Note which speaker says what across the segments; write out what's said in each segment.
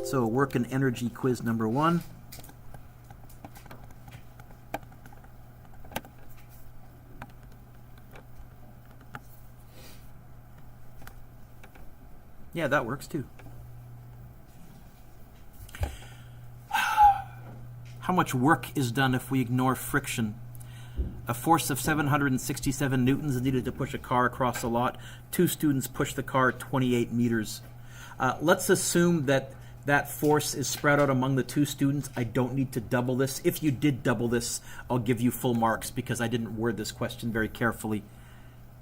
Speaker 1: So work and energy quiz number 1. Yeah, that works too. How much work is done if we ignore friction? A force of 767 newtons is needed to push a car across a lot. 2 students push the car 28 meters. Let's assume that that force is spread out among the 2 students. I don't need to double this. If you did double this, I'll give you full marks because I didn't word this question very carefully.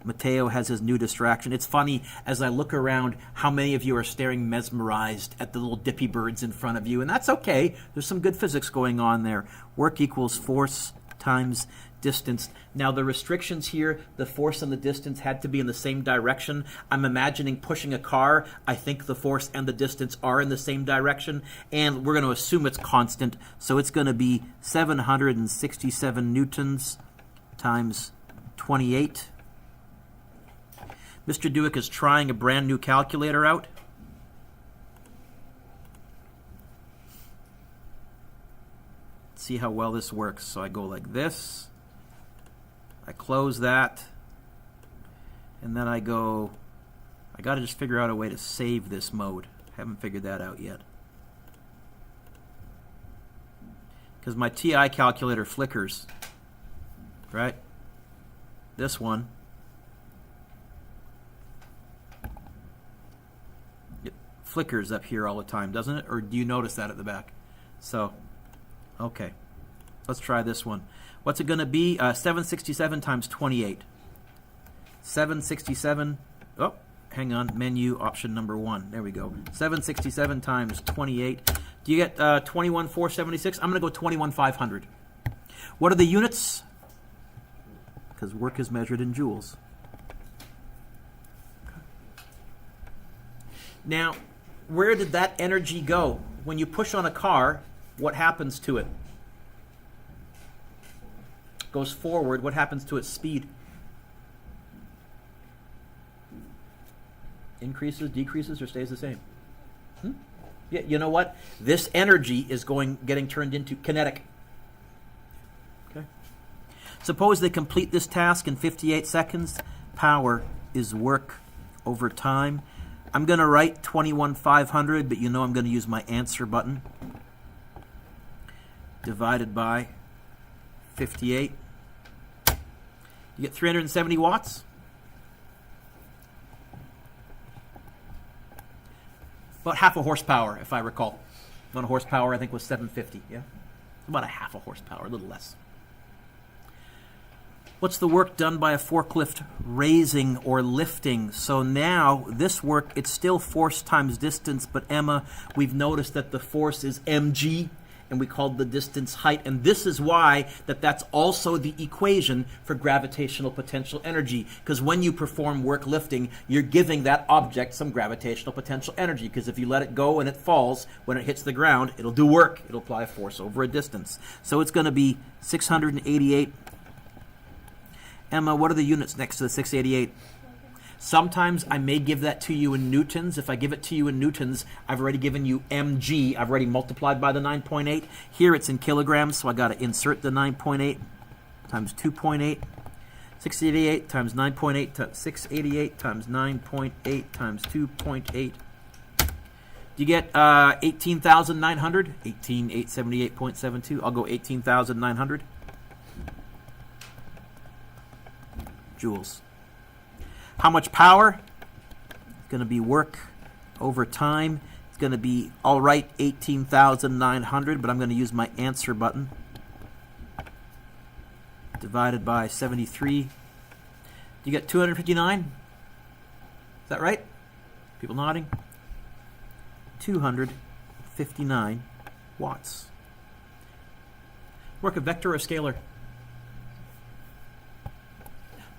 Speaker 1: Mateo has his new distraction. It's funny, as I look around, how many of you are staring mesmerized at the little dippy birds in front of you, and that's okay. There's some good physics going on there. Work equals force times distance. Now, the restrictions here, the force and the distance had to be in the same direction. I'm imagining pushing a car. I think the force and the distance are in the same direction, and we're going to assume it's constant, so it's going to be 767 newtons times 28. Mr. Dewick is trying a brand new calculator out. Let's see how well this works. So I go like this. I close that. And then I go, I got to just figure out a way to save this mode. Haven't figured that out yet. Because my TI calculator flickers. Right? This one. Flickers up here all the time, doesn't it? Or do you notice that at the back? So, okay. Let's try this one. What's it going to be? 767 times 28. 767. Oh, hang on. Menu option number 1. There we go. 767 times 28. Do you get 21,476? I'm going to go 21,500. What are the units? Because work is measured in joules. Now, where did that energy go? When you push on a car, what happens to it? Goes forward. What happens to its speed? Increases, decreases, or stays the same? Yeah, you know what? This energy is getting turned into kinetic. Okay. Suppose they complete this task in 58 seconds. Power is work over time. I'm going to write 21,500, but you know I'm going to use my answer button. Divided by 58. You get 370 watts. About half a horsepower, if I recall. About a horsepower, I think, was 750. Yeah, about a half a horsepower, a little less. What's the work done by a forklift? Raising or lifting. So now this work, it's still force times distance, but Emma, we've noticed that the force is mg, and we called the distance height, and this is why that's also the equation for gravitational potential energy, because when you perform work lifting, you're giving that object some gravitational potential energy, because if you let it go and it falls, when it hits the ground, it'll do work. It'll apply a force over a distance. So it's going to be 688. Emma, what are the units next to the 688? Sometimes I may give that to you in newtons. If I give it to you in newtons, I've already given you mg. I've already multiplied by the 9.8. Here it's in kilograms, so I got to insert the 9.8 times 2.8. 688 times 9.8 688 times 9.8 times 2.8. You get 18,900? 18,878.72. I'll go 18,900 joules. How much power? It's going to be work over time. It's going to be, all right, 18,900, but I'm going to use my answer button. Divided by 73. You get 259? Is that right? People nodding? 259 watts. Work a vector or a scalar?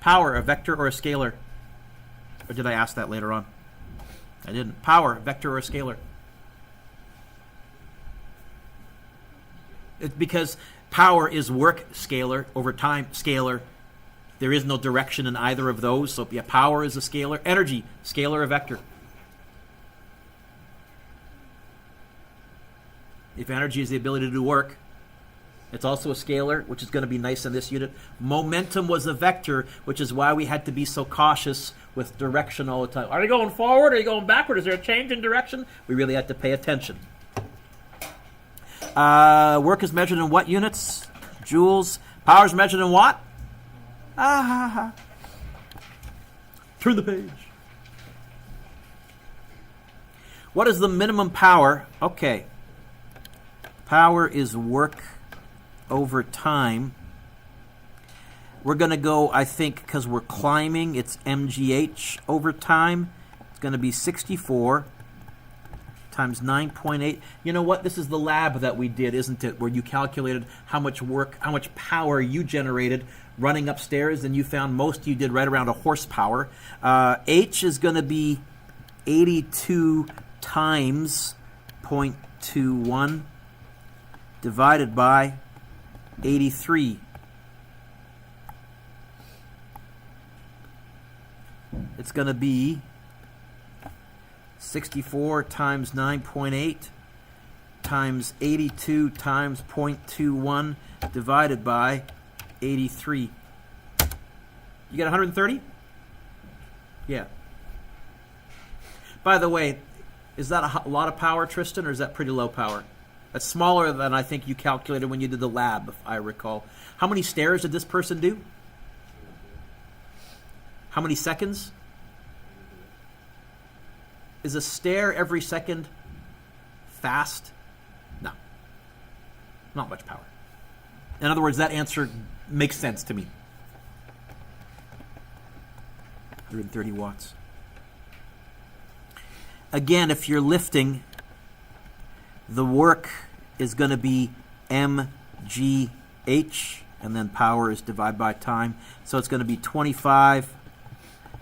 Speaker 1: Power, a vector or a scalar? Or did I ask that later on? I didn't. Power, vector or a scalar? It's because power is work, scalar, over time, scalar. There is no direction in either of those, so yeah, power is a scalar. Energy, scalar or vector? If energy is the ability to do work, it's also a scalar, which is going to be nice in this unit. Momentum was a vector, which is why we had to be so cautious with direction all the time. Are you going forward? Are you going backward? Is there a change in direction? We really had to pay attention. Work is measured in what units? Joules. Power is measured in what? Turn the page. What is the minimum power? Okay. Power is work over time. We're going to go, I think, because we're climbing, it's mgh over time. It's going to be 64 times 9.8. You know what? This is the lab that we did, isn't it? Where you calculated how much work, how much power you generated running upstairs, and you found most you did right around a horsepower. H is going to be 82 times 0.21 divided by 83. It's going to be 64 times 9.8 times 82 times 0.21 divided by 83. You get 130? Yeah. By the way, is that a lot of power, Tristan, or is that pretty low power? That's smaller than I think you calculated when you did the lab, if I recall. How many stairs did this person do? How many seconds? Is a stair every second fast? No. Not much power. In other words, that answer makes sense to me. 130 watts. Again, if you're lifting, the work is going to be mgh, and then power is divided by time. So it's going to be 25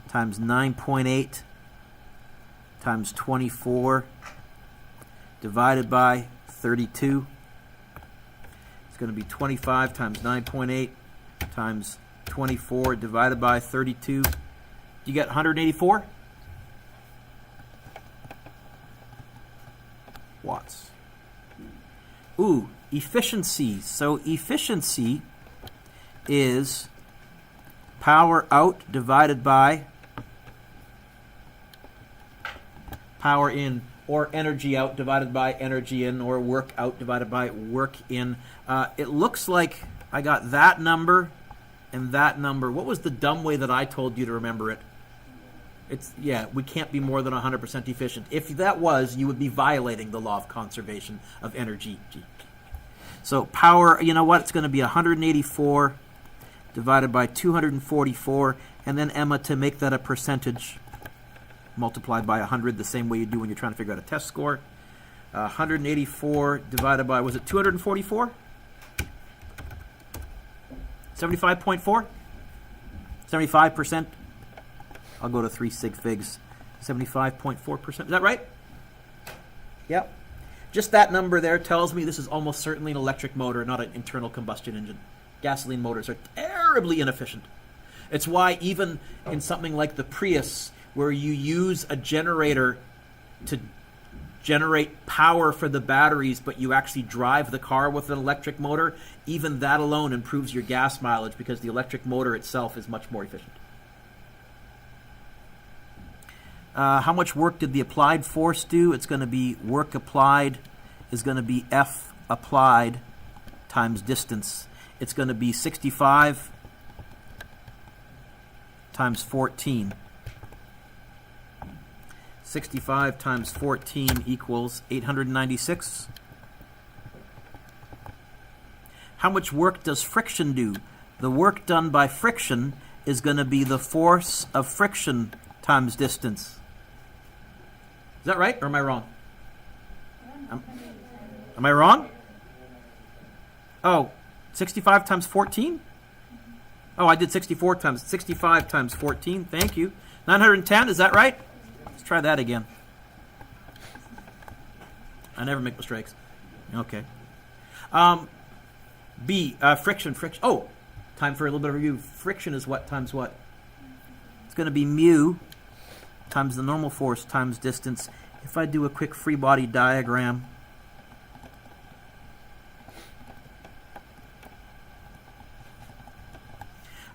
Speaker 1: times 9.8 times 24 divided by 32. It's going to be 25 times 9.8 times 24 divided by 32. You get 184 watts. Ooh, efficiency. So efficiency is power out divided by power in, or energy out divided by energy in, or work out divided by work in. It looks like I got that number and that number. What was the dumb way that I told you to remember it? We can't be more than 100% efficient. If that was, you would be violating the law of conservation of energy. So power, you know what? It's going to be 184 divided by 244, and then Emma, to make that a percentage, multiplied by 100, the same way you do when you're trying to figure out a test score. 184 divided by, was it 244? 75.4? 75%? I'll go to 3 sig figs. 75.4%. Is that right? Yep. Just that number there tells me this is almost certainly an electric motor, not an internal combustion engine. Gasoline motors are terribly inefficient. It's why even in something like the Prius, where you use a generator to generate power for the batteries, but you actually drive the car with an electric motor, even that alone improves your gas mileage because the electric motor itself is much more efficient. How much work did the applied force do? It's going to be work applied is going to be F applied times distance. It's going to be 65 times 14. 65 times 14 equals 896. How much work does friction do? The work done by friction is going to be the force of friction times distance. Is that right, or am I wrong? Am I wrong? Oh, 65 times 14? Oh, I did 65 times 14. Thank you. 910, is that right? Let's try that again. I never make mistakes. Okay. B, friction. Oh, time for a little bit of review. Friction is what times what? It's going to be mu times the normal force times distance. If I do a quick free body diagram,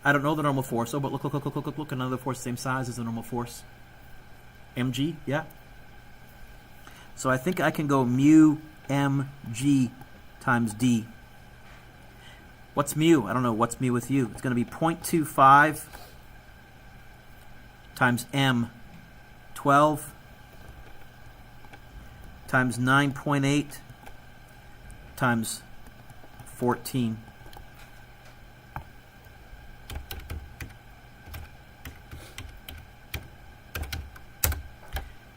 Speaker 1: I don't know the normal force. Oh, but look. Another force same size as the normal force. mg, yeah. So I think I can go mu mg times d. What's mu? I don't know. What's mu with you? It's going to be 0.25 times m, 12 times 9.8 times 14.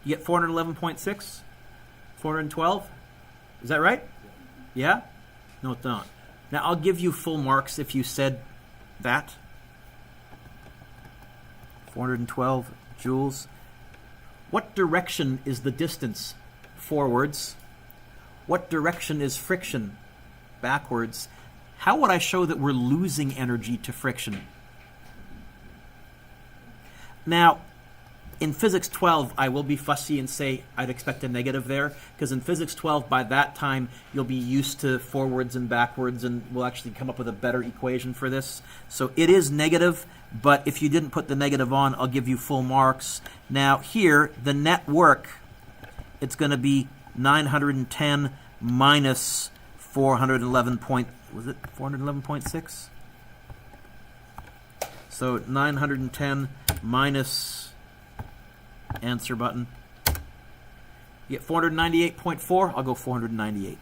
Speaker 1: You get 411.6? 412? Is that right? Yeah? No, it's not. Now, I'll give you full marks if you said that. 412 joules. What direction is the distance? Forwards. What direction is friction? Backwards. How would I show that we're losing energy to friction? Now, in Physics 12, I will be fussy and say I'd expect a negative there, because in Physics 12, by that time, you'll be used to forwards and backwards, and we'll actually come up with a better equation for this. So it is negative, but if you didn't put the negative on, I'll give you full marks. Now here, the net work, it's going to be 910 minus 411 point, was it 411.6? So 910 minus answer button. You get 498.4. I'll go 498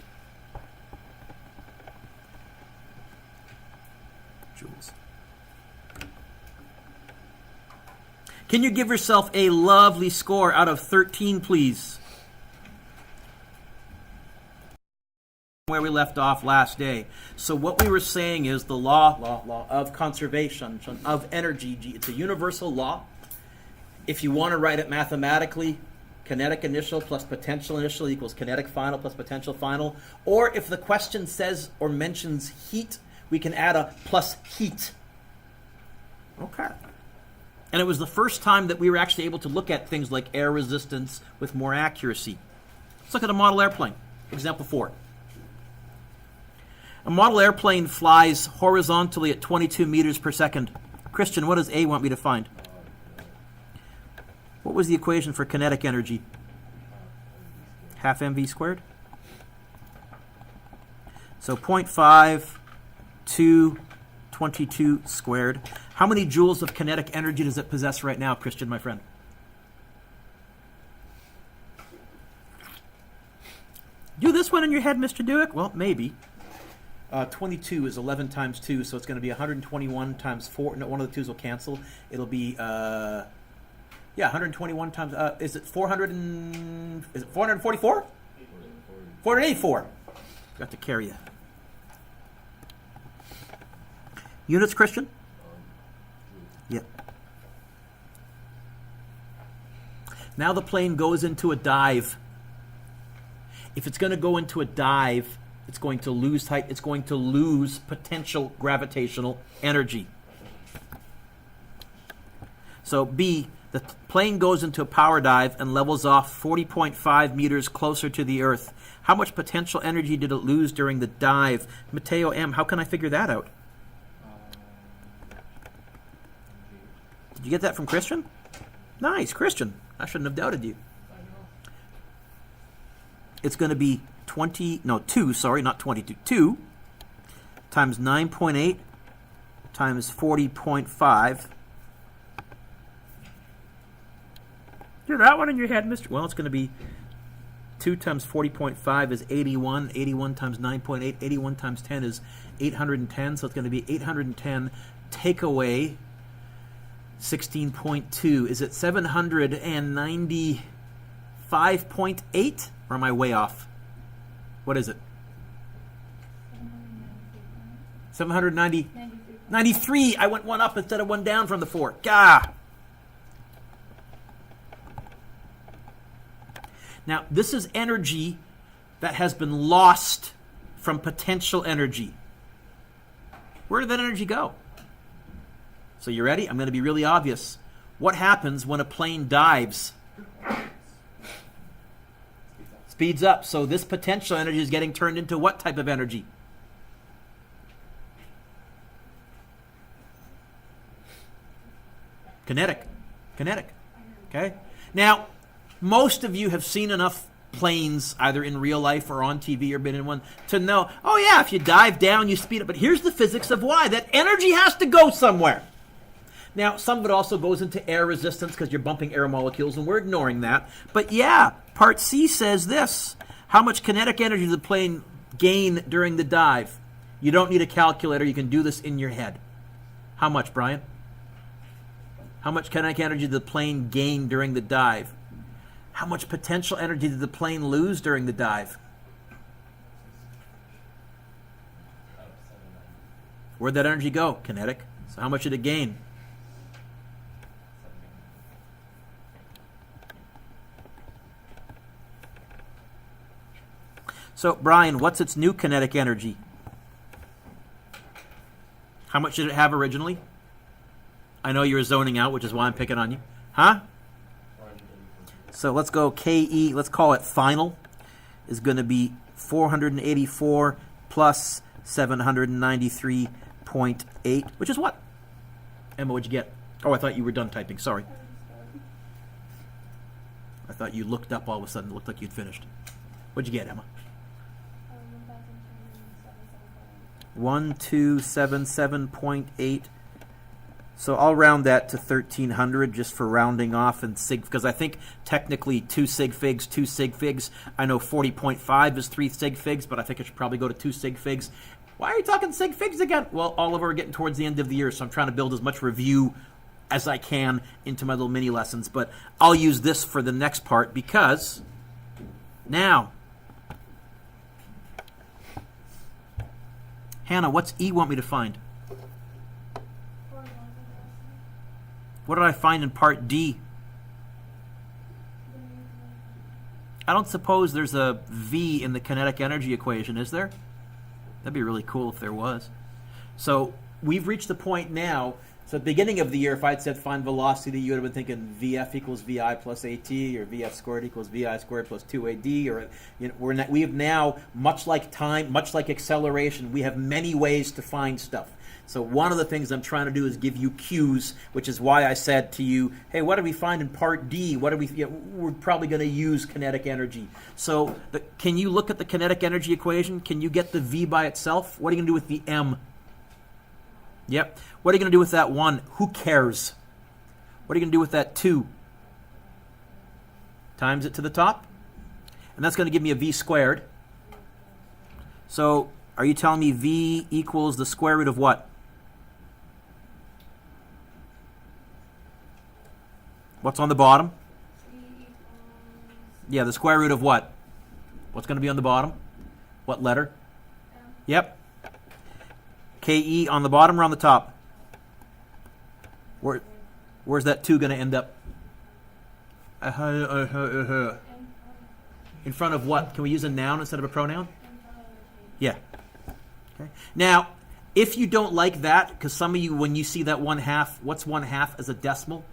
Speaker 1: joules. Can you give yourself a lovely score out of 13, please? Where we left off last day. So what we were saying is the law of conservation of energy. It's a universal law. If you want to write it mathematically, kinetic initial plus potential initial equals kinetic final plus potential final. Or if the question says or mentions heat, we can add a plus heat. Okay. And it was the first time that we were actually able to look at things like air resistance with more accuracy. Let's look at a model airplane. Example 4. A model airplane flies horizontally at 22 meters per second. Christian, what does A want me to find? What was the equation for kinetic energy? Half mv squared? So 0.5 to 22 squared. How many joules of kinetic energy does it possess right now, Christian, my friend? Do this one in your head, Mr. Dewick? Well, maybe. 22 is 11 times 2, so it's going to be 121 times 4. No, one of the 2's will cancel. It'll be... 121 times, is it 444? 484. Got to carry you. Units, Christian? Yep. Now the plane goes into a dive. If it's going to go into a dive, it's going to lose height. It's going to lose potential gravitational energy. So B, the plane goes into a power dive and levels off 40.5 meters closer to the Earth. How much potential energy did it lose during the dive? Mateo M., how can I figure that out? Did you get that from Christian? Nice, Christian. I shouldn't have doubted you. It's going to be 2 times 9.8 times 40.5. You're that one in your head, Mr. Well, it's going to be 2 times 40.5 is 81. 81 times 9.8. 81 times 10 is 810. So it's going to be 810. Take away 16.2. Is it 795.8? Or am I way off? What is it? 790. 93. I went one up instead of one down from the 4. Gah! Now, this is energy that has been lost from potential energy. Where did that energy go? So you ready? I'm going to be really obvious. What happens when a plane dives? Speeds up. So this potential energy is getting turned into what type of energy? Kinetic. Kinetic. Okay? Now, most of you have seen enough planes, either in real life or on TV or been in one, to know, oh yeah, if you dive down, you speed up. But here's the physics of why. That energy has to go somewhere. Now, some of it also goes into air resistance because you're bumping air molecules, and we're ignoring that. But yeah, part C says this. How much kinetic energy does the plane gain during the dive? You don't need a calculator. You can do this in your head. How much, Brian? How much kinetic energy did the plane gain during the dive? How much potential energy did the plane lose during the dive? Where'd that energy go? Kinetic. So how much did it gain? So, Brian, what's its new kinetic energy? How much did it have originally? I know you were zoning out, which is why I'm picking on you. Huh? So let's go KE, let's call it final, is going to be 484 plus 793.8, which is what? Emma, what'd you get? Oh, I thought you were done typing. Sorry. I thought you looked up all of a sudden. It looked like you'd finished. What'd you get, Emma? 1277.8. So I'll round that to 1300 just for rounding off and sig, because I think technically 2 sig figs, 2 sig figs. I know 40.5 is 3 sig figs, but I think I should probably go to 2 sig figs. Why are you talking sig figs again? Well, all of them are getting towards the end of the year, so I'm trying to build as much review as I can into my little mini lessons. But I'll use this for the next part because now, Hannah, what's E want me to find? What did I find in part D? I don't suppose there's a V in the kinetic energy equation, is there? That'd be really cool if there was. So we've reached the point now. So at the beginning of the year, if I'd said find velocity, you would have been thinking VF equals VI plus AT, or VF squared equals VI squared plus 2AD, or we have now, much like time, much like acceleration, we have many ways to find stuff. So one of the things I'm trying to do is give you cues, which is why I said to you, hey, what do we find in part D? What do we? We're probably going to use kinetic energy. So can you look at the kinetic energy equation? Can you get the V by itself? What are you going to do with the M? Yep. What are you going to do with that 1? Who cares? What are you going to do with that 2? Times it to the top. And that's going to give me a V squared. So are you telling me V equals the square root of what? What's on the bottom? Yeah, the square root of what? What's going to be on the bottom? What letter? Yep. KE on the bottom or on the top? Where's that 2 going to end up? In front of what? Can we use a noun instead of a pronoun? Yeah. Okay. Now, if you don't like that, because some of you, when you see that 1/2, what's 1/2 as a decimal?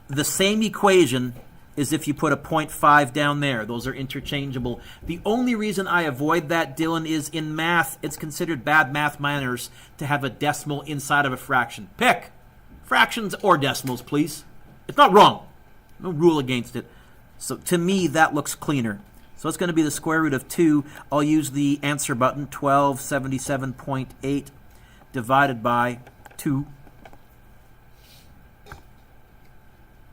Speaker 1: The same equation is if you put a 0.5 down there. Those are interchangeable. The only reason I avoid that, Dylan, is in math, it's considered bad math manners to have a decimal inside of a fraction. Pick fractions or decimals, please. It's not wrong. No rule against it. So to me, that looks cleaner. So it's going to be the square root of 2. I'll use the answer button, 1277.8 divided by 2.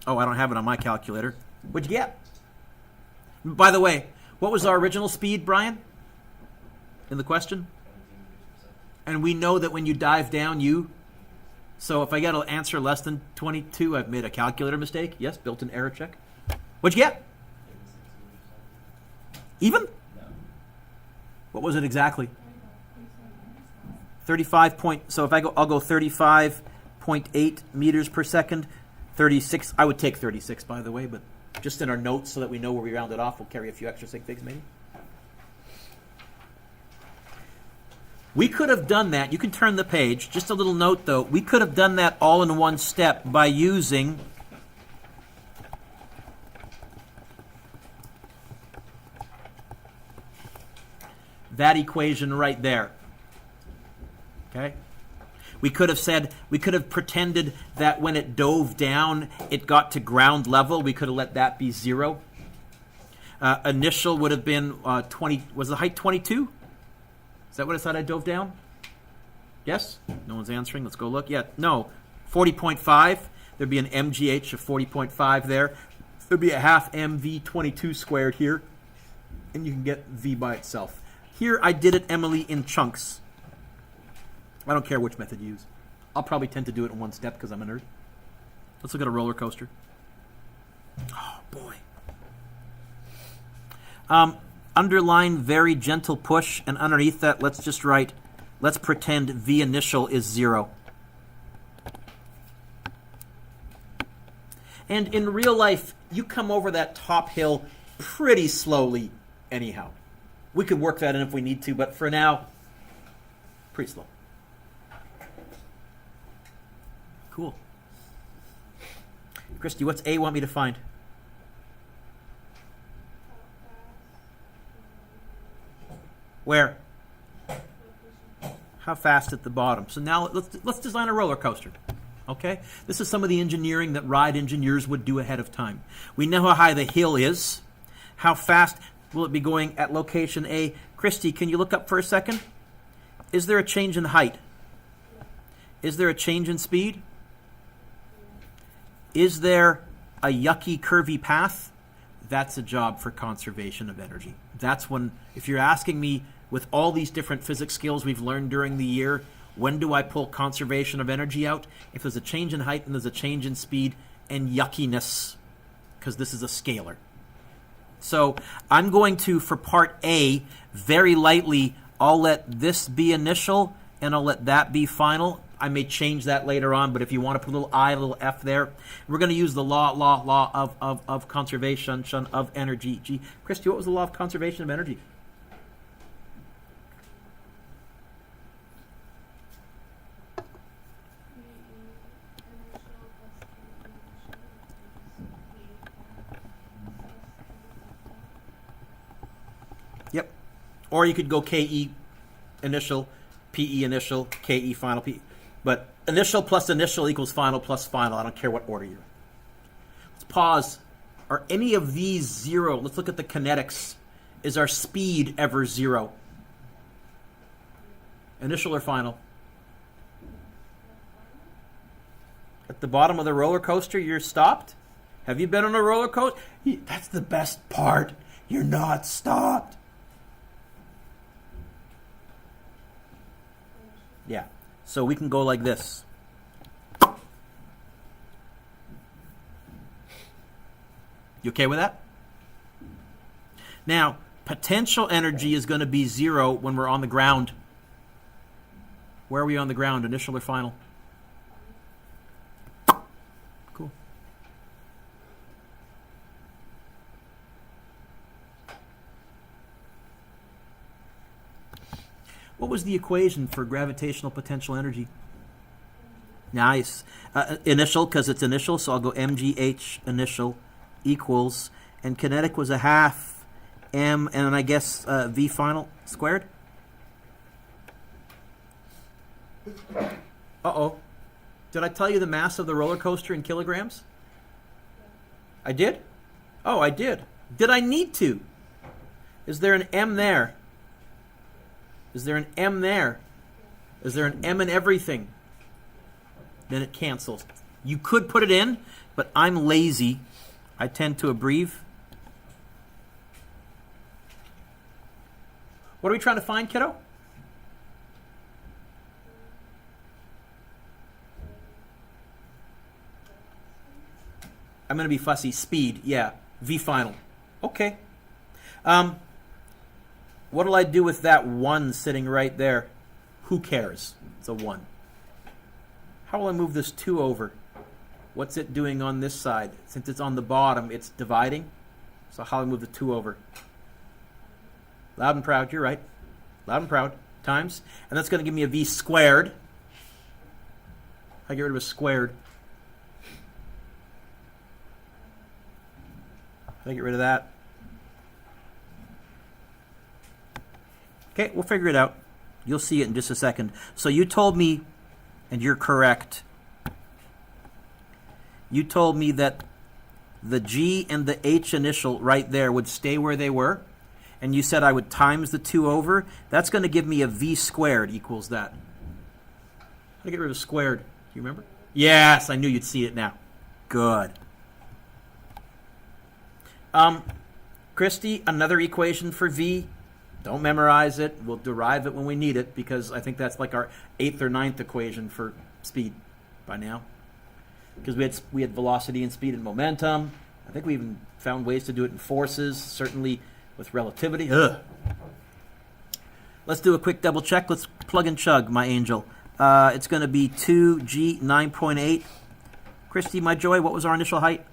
Speaker 1: Oh, I don't have it on my calculator. What'd you get? By the way, what was our original speed, Brian, in the question? And we know that when you dive down, so if I get an answer less than 22, I've made a calculator mistake. Yes, built-in error check. What'd you get? Even? No. What was it exactly? 35 point. So if I'll go 35.8 meters per second. 36. I would take 36, by the way, but just in our notes so that we know where we rounded off, we'll carry a few extra sig figs maybe. We could have done that. You can turn the page. Just a little note, though. We could have done that all in one step by using that equation right there. Okay? We could have said, we could have pretended that when it dove down, it got to ground level. We could have let that be 0. Initial would have been 20. Was the height 22? Is that what I said I dove down? Yes? No one's answering. Let's go look. Yeah, no. 40.5. There'd be an MGH of 40.5 there. There'd be a half MV22 squared here. And you can get V by itself. Here I did it, Emily, in chunks. I don't care which method you use. I'll probably tend to do it in one step because I'm a nerd. Let's look at a roller coaster. Oh, boy. Underline very gentle push, and underneath that, let's just write, let's pretend V initial is 0. And in real life, you come over that top hill pretty slowly anyhow. We could work that in if we need to, but for now, pretty slow. Cool. Christy, what's A want me to find? Where? How fast at the bottom? So now let's design a roller coaster. Okay? This is some of the engineering that ride engineers would do ahead of time. We know how high the hill is. How fast will it be going at location A? Christy, can you look up for a second? Is there a change in height? Is there a change in speed? Is there a yucky, curvy path? That's a job for conservation of energy. That's when, if you're asking me, with all these different physics skills we've learned during the year, when do I pull conservation of energy out? If there's a change in height and there's a change in speed and yuckiness, because this is a scalar. So I'm going to, for part A, very lightly, I'll let this be initial and I'll let that be final. I may change that later on, but if you want to put a little I, a little F there, we're going to use the law of conservation of energy. G. Christy, what was the law of conservation of energy? Yep. Or you could go KE initial, PE initial, KE final, PE. But initial plus initial equals final plus final. I don't care what order you're in. Let's pause. Are any of these 0? Let's look at the kinetics. Is our speed ever 0? Initial or final? At the bottom of the roller coaster, you're stopped? Have you been on a roller coaster? That's the best part. You're not stopped. Yeah. So we can go like this. You okay with that? Now, potential energy is going to be 0 when we're on the ground. Where are we on the ground, initial or final? Cool. What was the equation for gravitational potential energy? Nice. Initial, because it's initial, so I'll go MGH initial equals, and kinetic was a half M, and I guess V final squared? Uh-oh. Did I tell you the mass of the roller coaster in kilograms? I did? Oh, I did. Did I need to? Is there an M there? Is there an M there? Is there an M in everything? Then it cancels. You could put it in, but I'm lazy. I tend to abbreviate. What are we trying to find, kiddo? I'm going to be fussy. Speed, yeah. V final. Okay. What'll I do with that 1 sitting right there? Who cares? It's a 1. How will I move this 2 over? What's it doing on this side? Since it's on the bottom, it's dividing. So how do I move the 2 over? Loud and proud, you're right. Loud and proud, times. And that's going to give me a V squared. I get rid of a squared. I get rid of that. Okay, we'll figure it out. You'll see it in just a second. So you told me And you're correct. You told me that the G and the H initial right there would stay where they were. And you said I would times the 2 over. That's going to give me a V squared equals that. How do I get rid of squared? Do you remember? Yes, I knew you'd see it now. Good. Christy, another equation for V. Don't memorize it. We'll derive it when we need it because I think that's like our 8th or 9th equation for speed by now. Because we had velocity and speed and momentum. I think we even found ways to do it in forces, certainly with relativity. Ugh. Let's do a quick double check. Let's plug and chug, my angel. It's going to be 2G 9.8. Christy, my joy, what was our initial height?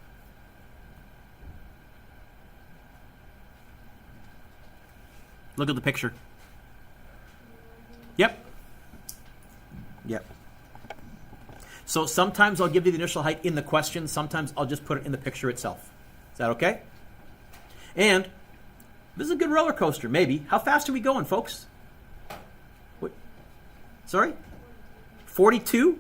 Speaker 1: Look at the picture. Yep. Yep. So sometimes I'll give you the initial height in the question. Sometimes I'll just put it in the picture itself. Is that okay? And this is a good roller coaster, maybe. How fast are we going, folks? What? Sorry? 42?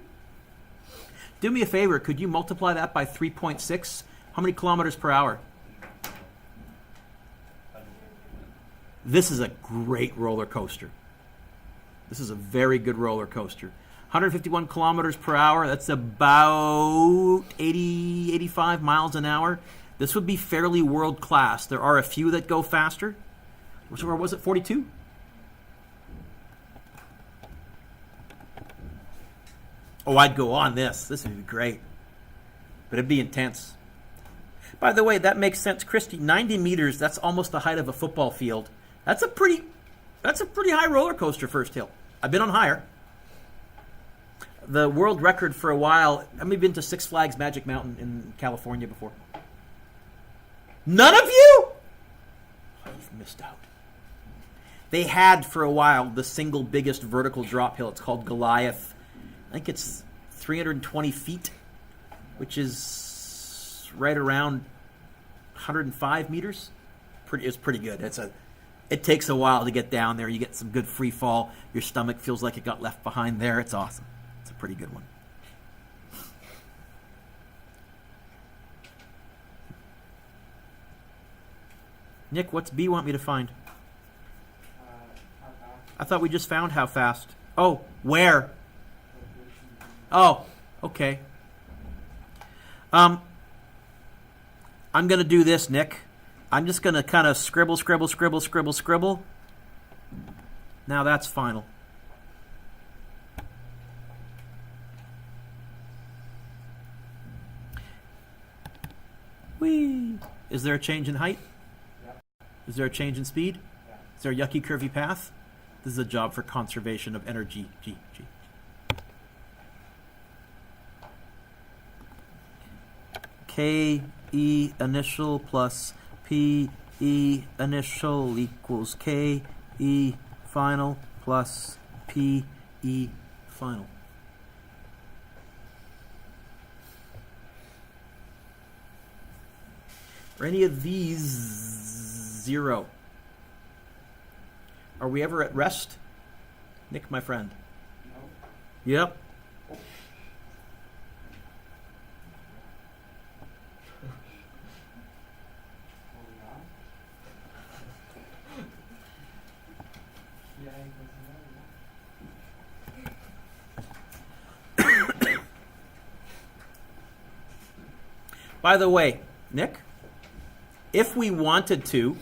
Speaker 1: Do me a favor. Could you multiply that by 3.6? How many kilometers per hour? This is a great roller coaster. This is a very good roller coaster. 151 kilometers per hour. That's about 80, 85 miles an hour. This would be fairly world class. There are a few that go faster. Or was it 42? Oh, I'd go on this. This would be great. But it'd be intense. By the way, that makes sense, Christy. 90 meters, that's almost the height of a football field. That's a pretty high roller coaster first hill. I've been on higher. The world record for a while, I've been to Six Flags Magic Mountain in California before. None of you? Oh, you've missed out. They had for a while the single biggest vertical drop hill. It's called Goliath. I think it's 320 feet, which is right around 105 meters. It's pretty good. It takes a while to get down there. You get some good free fall. Your stomach feels like it got left behind there. It's awesome. It's a pretty good one. Nick, what's B want me to find? I thought we just found how fast. Oh, where? Oh, okay. I'm going to do this, Nick. I'm just going to kind of scribble. Now that's final. Whee! Is there a change in height? Yep. Is there a change in speed? Yeah. Is there a yucky curvy path? This is a job for conservation of energy. G. K E initial plus P E initial equals K E final plus P E final. Are any of these zero? Are we ever at rest? Nick, my friend. No. Yep. By the way, Nick, if we wanted to,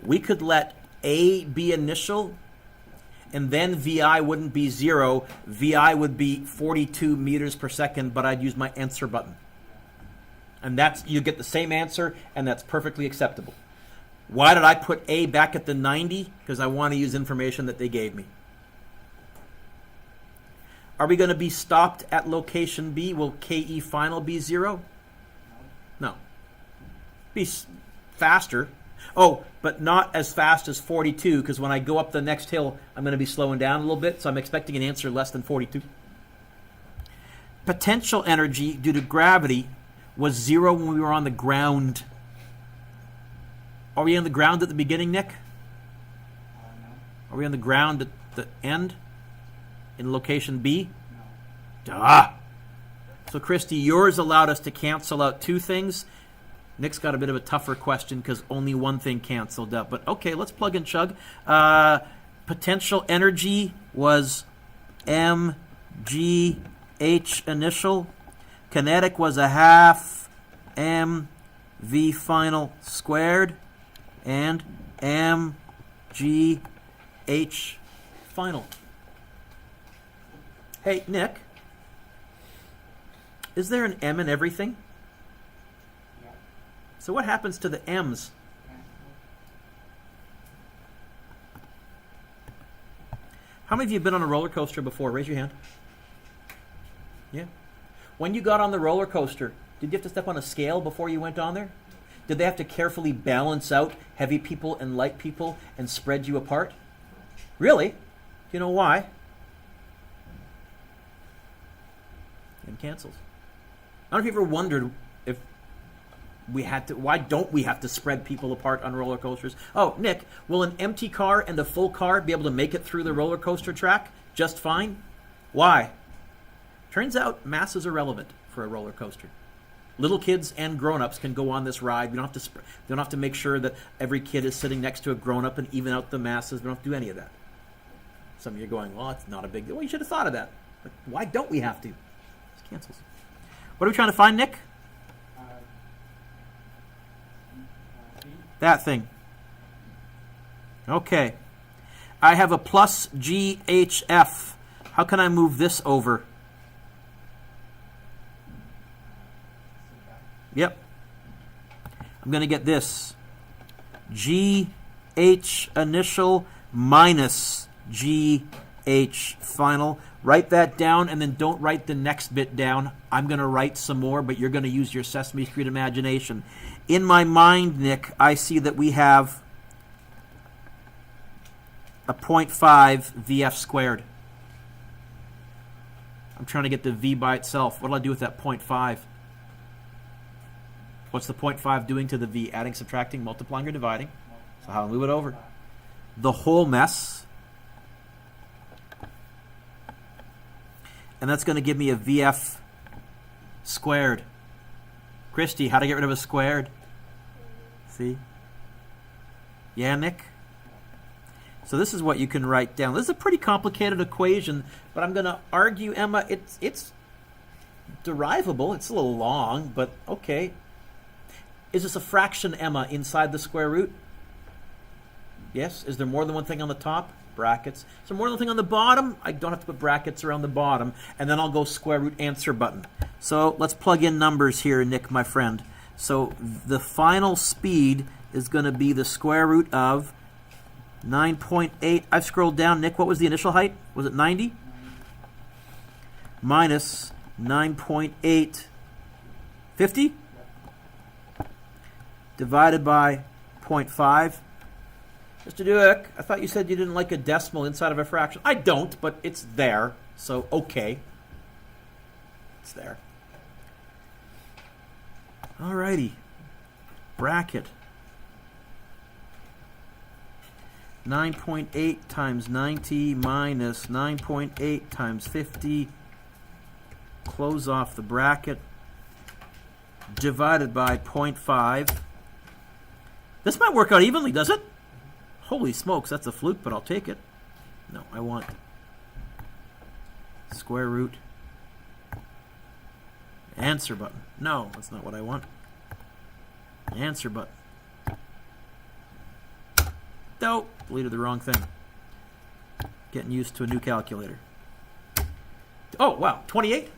Speaker 1: we could let A be initial, and then VI wouldn't be 0. VI would be 42 meters per second, but I'd use my answer button. And you get the same answer, and that's perfectly acceptable. Why did I put A back at the 90? Because I want to use information that they gave me. Are we going to be stopped at location B? Will KE final be 0? No. Be faster. Oh, but not as fast as 42, because when I go up the next hill, I'm going to be slowing down a little bit, so I'm expecting an answer less than 42. Potential energy due to gravity was 0 when we were on the ground. Are we on the ground at the beginning, Nick?
Speaker 2: No.
Speaker 1: Are we on the ground at the end? In location B?
Speaker 2: No.
Speaker 1: Duh. So, Christy, yours allowed us to cancel out two things. Nick's got a bit of a tougher question because only one thing canceled out. But, okay, let's plug and chug. Potential energy was mgh initial. Kinetic was a half mv final squared. And mgh final. Hey, Nick. Is there an M in everything?
Speaker 2: Yeah.
Speaker 1: So what happens to the M's? How many of you have been on a roller coaster before? Raise your hand. Yeah. When you got on the roller coaster, did you have to step on a scale before you went on there? Did they have to carefully balance out heavy people and light people and spread you apart? Really? Do you know why? And cancels. I don't know if you ever wondered if we had to. Why don't we have to spread people apart on roller coasters? Oh, Nick, will an empty car and a full car be able to make it through the roller coaster track just fine? Why? Turns out mass is irrelevant for a roller coaster. Little kids and grown-ups can go on this ride. We don't have to make sure that every kid is sitting next to a grown-up and even out the masses. We don't have to do any of that. Some of you are going, well, it's not a big deal. Well, you should have thought of that. But why don't we have to? It cancels. What are we trying to find, Nick? That thing. Okay. I have a plus GHF. How can I move this over? Yep. I'm going to get this. GH initial minus GH final. Write that down and then don't write the next bit down. I'm going to write some more, but you're going to use your Sesame Street imagination. In my mind, Nick, I see that we have a 0.5 VF squared. I'm trying to get the V by itself. What do I do with that 0.5? What's the 0.5 doing to the V? Adding, subtracting, multiplying, or dividing? So how do I move it over? The whole mess. And that's going to give me a VF squared. Christy, how to get rid of a squared? See? Yeah, Nick? So this is what you can write down. This is a pretty complicated equation, but I'm going to argue, Emma, it's derivable. It's a little long, but okay. Is this a fraction, Emma, inside the square root? Yes. Is there more than one thing on the top? Brackets. Is there more than one thing on the bottom? I don't have to put brackets around the bottom. And then I'll go square root answer button. So let's plug in numbers here, Nick, my friend. So the final speed is going to be the square root of 9.8. I've scrolled down. Nick, what was the initial height? Was it 90? Minus 9.8. 50? Divided by 0.5. Mr. Dueck, I thought you said you didn't like a decimal inside of a fraction. I don't, but it's there, so okay. It's there. Alrighty. Bracket. 9.8 times 90 minus 9.8 times 50. Close off the bracket. Divided by 0.5. This might work out evenly, does it? Holy smokes, that's a fluke, but I'll take it. No, I want square root answer button. No, that's not what I want. Answer button. Nope, deleted the wrong thing. Getting used to a new calculator. Oh, wow, 28?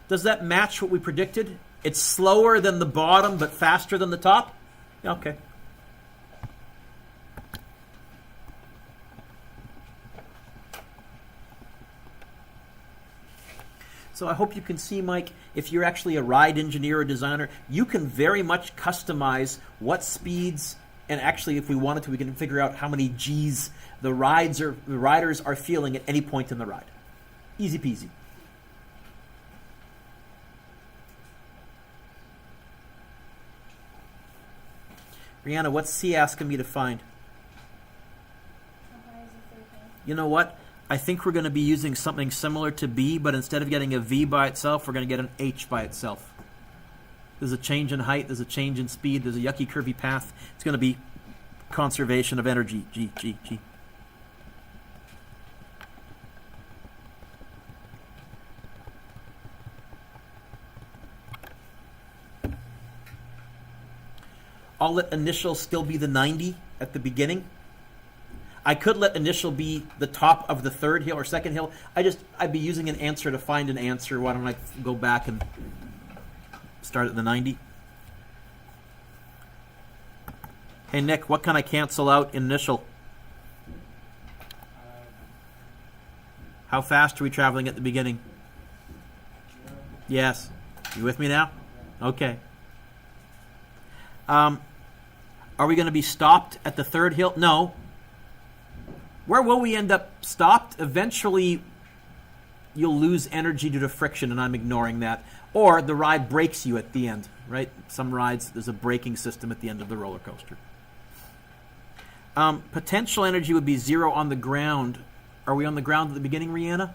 Speaker 1: Does that match what we predicted? It's slower than the bottom, but faster than the top? Okay. So I hope you can see, Mike, if you're actually a ride engineer or designer, you can very much customize what speeds, and actually if we wanted to, we can figure out how many G's the riders are feeling at any point in the ride. Easy peasy. Brianna, what's C asking me to find? You know what? I think we're going to be using something similar to B, but instead of getting a V by itself, we're going to get an H by itself. There's a change in height, there's a change in speed, there's a yucky curvy path. It's going to be conservation of energy, G, G, G. I'll let initial still be the 90 at the beginning. I could let initial be the top of the third hill or second hill. I'd be using an answer to find an answer. Why don't I go back and start at the 90? Hey, Nick, what can I cancel out in initial? How fast are we traveling at the beginning? Yes. You with me now? Okay. Are we going to be stopped at the third hill? No. Where will we end up stopped? Eventually, you'll lose energy due to friction, and I'm ignoring that. Or the ride breaks you at the end, right? Some rides, there's a braking system at the end of the roller coaster. Potential energy would be 0 on the ground. Are we on the ground at the beginning, Rihanna?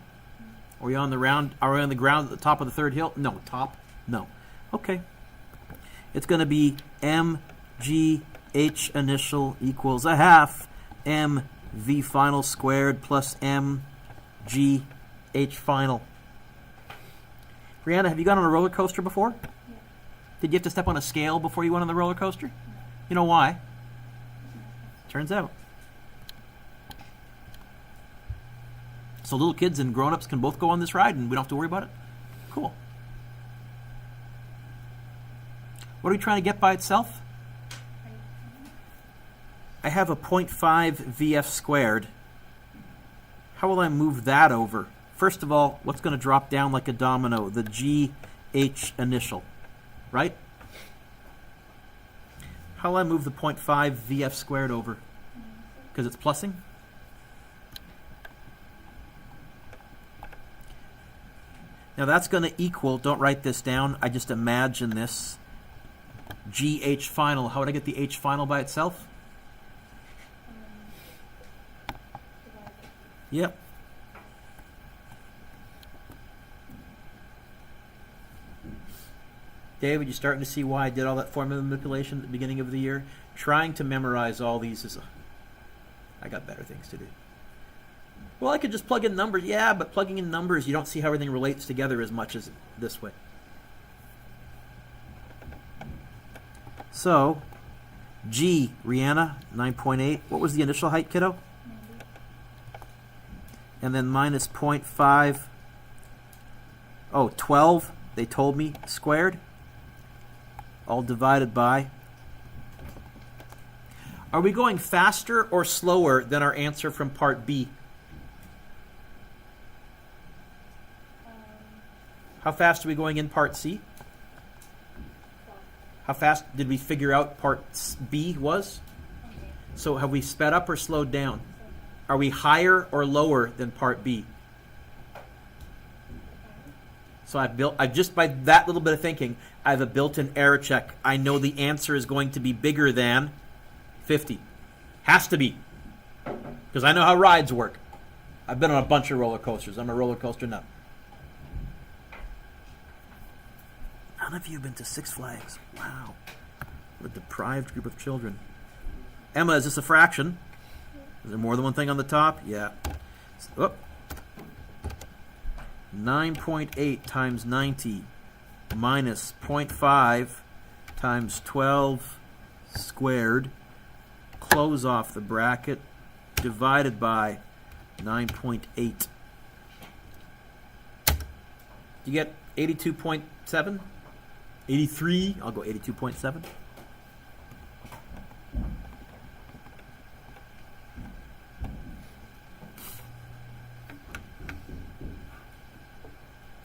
Speaker 1: Are we on the ground at the top of the third hill? No. Top? No. Okay. It's going to be mgh initial equals a half mv final squared plus mgh final. Rihanna, have you gone on a roller coaster before?
Speaker 2: Yeah.
Speaker 1: Did you have to step on a scale before you went on the roller coaster? You know why? Turns out. So little kids and grown-ups can both go on this ride and we don't have to worry about it? Cool. What are we trying to get by itself? I have a 0.5 VF squared. How will I move that over? First of all, what's going to drop down like a domino? The GH initial, right? How will I move the 0.5 VF squared over? Because it's plussing? Now that's going to equal, don't write this down, I just imagine this, GH final. How would I get the H final by itself? Yep. David, you starting to see why I did all that formula manipulation at the beginning of the year? Trying to memorize all these is I got better things to do. Well, I could just plug in numbers. Yeah, but plugging in numbers, you don't see how everything relates together as much as this way. So, G, Rihanna, 9.8. What was the initial height, kiddo?
Speaker 2: 90.
Speaker 1: And then minus 0.5. Oh, 12, they told me, squared. All divided by. Are we going faster or slower than our answer from part B? How fast are we going in part C? How fast did we figure out part B was?
Speaker 2: Okay.
Speaker 1: So have we sped up or slowed down? Are we higher or lower than part B? So I've just by that little bit of thinking, I have a built-in error check. I know the answer is going to be bigger than 50. Has to be. Because I know how rides work. I've been on a bunch of roller coasters. I'm a roller coaster nut. None of you have been to Six Flags. Wow. What a deprived group of children. Emma, is this a fraction? Is there more than one thing on the top? Yeah. Oh. 9.8 times 90 minus 0.5 times 12 squared. Close off the bracket. Divided by 9.8. You get 82.7? 83? I'll go 82.7.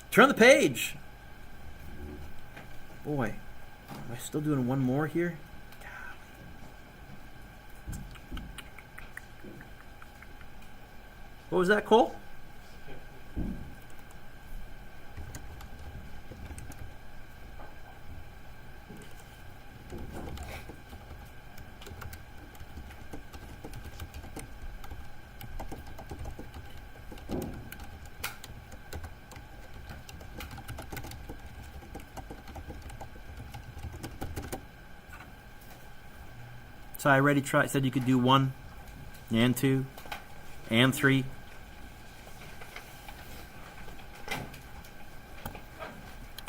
Speaker 1: Turn the page. Boy, am I still doing one more here? What was that, Cole? So I already said you could do 1 and 2 and 3.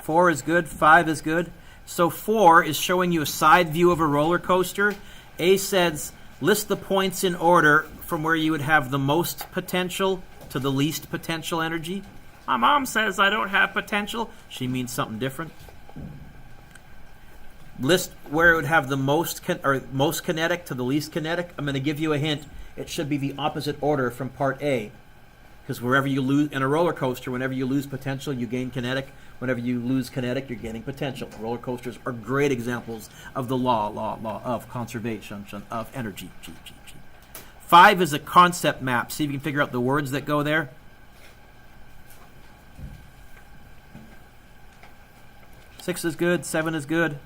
Speaker 1: Four is good. 5 is good. So 4 is showing you a side view of a roller coaster. A says list the points in order from where you would have the most potential to the least potential energy. My mom says I don't have potential. She means something different. List where it would have the most most kinetic to the least kinetic. I'm going to give you a hint. It should be the opposite order from part A. Because wherever you lose in a roller coaster, whenever you lose potential, you gain kinetic. Whenever you lose kinetic, you're gaining potential. Roller coasters are great examples of the law of conservation of energy. 5 is a concept map. See if you can figure out the words that go there. Six is good. 7 is good.